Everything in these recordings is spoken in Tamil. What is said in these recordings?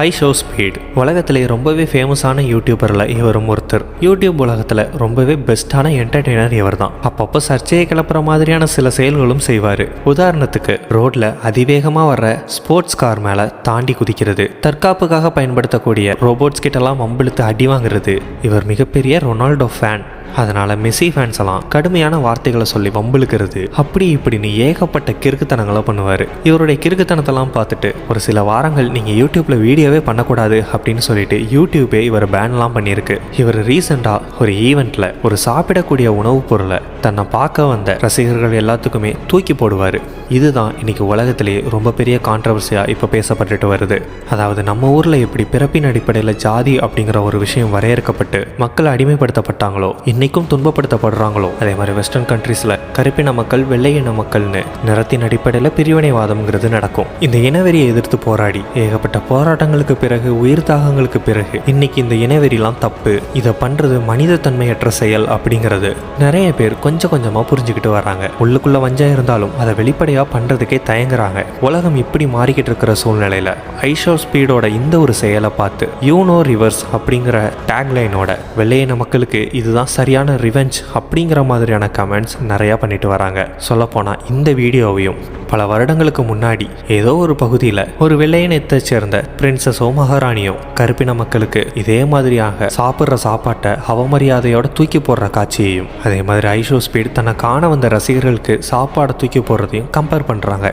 ஐஷோஸ்பீட் உலகத்திலே ரொம்பவே ஃபேமஸான யூடியூபரில் இவரும் ஒருத்தர். யூடியூப் உலகத்தில் ரொம்பவே பெஸ்ட்டான என்டர்டெய்னர் இவர் தான். அப்பப்போ சர்ச்சையை கிளப்புற மாதிரியான சில செயல்களும் செய்வார். உதாரணத்துக்கு ரோட்ல அதிவேகமாக வர்ற ஸ்போர்ட்ஸ் கார் மேலே தாண்டி குதிக்கிறது, தற்காப்புக்காக பயன்படுத்தக்கூடிய ரோபோட்ஸ் கிட்டலாம் வம்பிழுத்து அடி வாங்குறது. இவர் மிகப்பெரிய ரொனால்டோ ஃபேன். அதனால் மெஸ்ஸி ஃபேன்ஸ் எல்லாம் கடுமையான வார்த்தைகளை சொல்லி வம்பிழுக்கிறது, அப்படி இப்படின்னு ஏகப்பட்ட கிறுக்குத்தனங்களை பண்ணுவார். இவருடைய கிறுக்குத்தனத்தெல்லாம் பார்த்துட்டு ஒரு சில வாரங்கள் நீங்கள் யூடியூப்பில் வீடியோவே பண்ணக்கூடாது அப்படின்னு சொல்லிட்டு யூடியூபே இவர் பேன்லாம் பண்ணியிருக்கு. இவர் ரீசெண்டாக ஒரு ஈவெண்ட்டில் ஒரு சாப்பிடக்கூடிய உணவுப் பொருளை தன்னை பார்க்க வந்த ரசிகர்கள் எல்லாத்துக்குமே தூக்கி போடுவார். இதுதான் இன்னைக்கு உலகத்திலேயே ரொம்ப பெரிய கான்ட்ரவர்சியாக இப்போ பேசப்பட்டுட்டு வருது. அதாவது நம்ம ஊரில் எப்படி பிறப்பின் அடிப்படையில் ஜாதி அப்படிங்கிற ஒரு விஷயம் வரையறுக்கப்பட்டு மக்கள் அடிமைப்படுத்தப்பட்டாங்களோ, இன்னைக்கும் துன்பப்படுத்தப்படுறாங்களோ, அதே மாதிரி வெஸ்டர்ன் கண்ட்ரீஸில் கருப்பின மக்கள் வெள்ளையின மக்கள்னு நிறத்தின் அடிப்படையில் பிரிவினைவாதம்ங்கிறது நடக்கும். இந்த இனவெறியை எதிர்த்து போராடி ஏகப்பட்ட போராட்டங்களுக்கு பிறகு, உயிர் தாகங்களுக்கு பிறகு இன்னைக்கு இந்த இனவெறிலாம் தப்பு, இதை பண்ணுறது மனித தன்மையற்ற செயல் அப்படிங்கிறது நிறைய பேர் கொஞ்சம் கொஞ்சமாக புரிஞ்சுக்கிட்டு வராங்க. உள்ளுக்குள்ள வஞ்சம் இருந்தாலும் அதை வெளிப்படையாக பண்ணுறதுக்கே தயங்குறாங்க. உலகம் இப்படி மாறிக்கிட்டு இருக்கிற சூழ்நிலையில் ஐஷோஸ்பீடோட இந்த ஒரு செயலை பார்த்து யூனோ ரிவர்ஸ் அப்படிங்கிற டேக்லைனோட வெள்ளையின மக்களுக்கு இதுதான் சரியான ரிவெஞ்ச் அப்படிங்கிற மாதிரியான கமெண்ட்ஸ் நிறையா பண்ணிட்டு வராங்க. சொல்லப்போனால் இந்த வீடியோவையும் பல வருடங்களுக்கு முன்னாடி ஏதோ ஒரு பகுதியில் ஒரு வெள்ளையினத்தை சேர்ந்த பிரின்சஸோ மகாராணியோ கருப்பின மக்களுக்கு இதே மாதிரியாக சாப்பிட்ற சாப்பாட்டை அவமரியாதையோட தூக்கி போடுற காட்சியையும், அதே மாதிரி ஐஷோஸ்பீட் தன்னை காண வந்த ரசிகர்களுக்கு சாப்பாடை தூக்கி போடுறதையும் கம்பேர் பண்ணுறாங்க.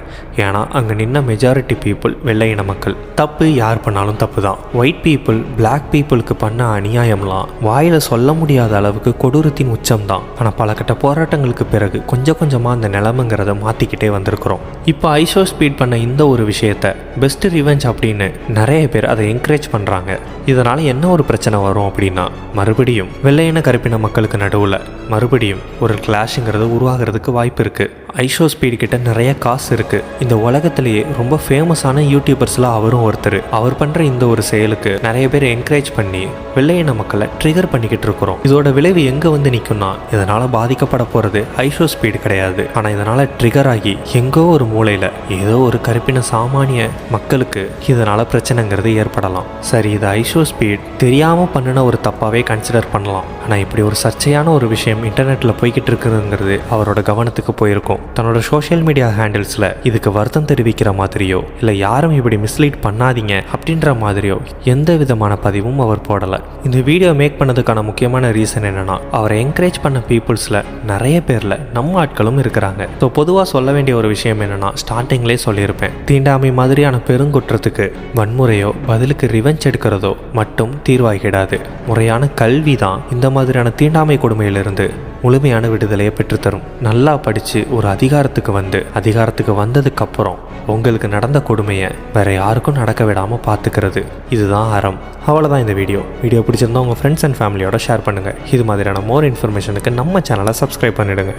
ஏன்னா அங்கே நின்ன மெஜாரிட்டி பீப்புள் வெள்ளையின மக்கள். தப்பு யார் பண்ணாலும் தப்பு தான். ஒயிட் பீப்புள் பிளாக் பீப்புளுக்கு பண்ண அநியாயம்லாம் வாயில் சொல்ல முடியாத அளவுக்கு கொடூரத்தின் உச்சம்தான். ஆனால் பல கட்ட போராட்டங்களுக்கு பிறகு கொஞ்சம் கொஞ்சமாக அந்த நிலைமைங்கிறத மாற்றிக்கிட்டே வந்திருக்கிறோம். இப்போ ஐஷோஸ்பீட் பண்ண இந்த ஒரு விஷயத்தை பெஸ்ட் ரிவெஞ்ச் அப்படின்னு நிறைய பேர் அதை என்கரேஜ் பண்ணுறாங்க. இதனால் என்ன ஒரு பிரச்சனை வரும் அப்படின்னா, மறுபடியும் வெள்ளையின கருப்பின மக்களுக்கு நடுவில் மறுபடியும் ஒரு கிளாஷுங்கிறது உருவாகிறதுக்கு வாய்ப்பு இருக்குது. ஐஷோஸ்பீட் கிட்ட நிறைய காசு இருக்குது. இந்த உலகத்திலேயே ரொம்ப ஃபேமஸான யூடியூபர்ஸில் அவரும் ஒருத்தர். அவர் பண்ணுற இந்த ஒரு செயலுக்கு நிறைய பேர் என்கரேஜ் பண்ணி வெள்ளையின மக்களை ட்ரிகர் பண்ணிக்கிட்டு இருக்கிறோம். இதோட விளைவு எங்கே வந்து நிற்கும்னா, இதனால் பாதிக்கப்பட போகிறது ஐஷோஸ்பீட் கிடையாது. ஆனால் இதனால் ட்ரிகர் ஆகி எங்கோ ஒரு மூலையில் ஏதோ ஒரு கருப்பின சாமானிய மக்களுக்கு இதனால் பிரச்சனைங்கிறது ஏற்படலாம். சரி, இது ஐஷோஸ்பீட் தெரியாமல் பண்ணின ஒரு தப்பாகவே கன்சிடர் பண்ணலாம். ஆனால் இப்படி ஒரு சர்ச்சையான ஒரு விஷயம் இன்டர்நெட்டில் போய்கிட்டு இருக்குதுங்கிறது அவரோட கவனத்துக்கு போயிருக்கும். தன்னோட சோஷியல் மீடியா ஹேண்டில்ஸில் இதுக்கு வருத்தம் தெரிவிக்கிற மாதிரியோ, இல்லை யாரும் இப்படி மிஸ்லீட் பண்ணாதீங்க அப்படின்ற மாதிரியோ எந்த விதமான பதிவும் அவர் போடலை. இந்த வீடியோ மேக் பண்ணதுக்கான முக்கியமான ரீசன் என்னன்னா, அவரை என்கரேஜ் பண்ண பீப்புள்ஸில் நிறைய பேரில் நம்ம ஆட்களும் இருக்கிறாங்க. ஸோ பொதுவாக சொல்ல வேண்டிய ஒரு விஷயம் என்னன்னா, ஸ்டார்டிங்லேயே சொல்லியிருப்பேன், தீண்டாமை மாதிரியான பெருங்குற்றத்துக்கு வன்முறையோ பதிலுக்கு ரிவெஞ்ச் எடுக்கிறதோ மட்டும் தீர்வாகிடாது. முறையான கல்வி தான் இந்த மாதிரியான தீண்டாமை கொடுமையிலிருந்து முழுமையான விடுதலையை பெற்றுத்தரும். நல்லா படித்து ஒரு அதிகாரத்துக்கு வந்ததுக்கப்புறம் உங்களுக்கு நடந்த கொடுமையை வேற யாருக்கும் நடக்க விடாமல் பார்த்துக்கிறது, இதுதான் அறம். அவ்வளோதான் இந்த வீடியோ பிடிச்சிருந்தா உங்கள் ஃப்ரெண்ட்ஸ் அண்ட் ஃபேமிலியோட ஷேர் பண்ணுங்கள். இது மாதிரியான மோர் இன்ஃபர்மேஷனுக்கு நம்ம சேனலை சப்ஸ்கிரைப் பண்ணிவிடுங்க.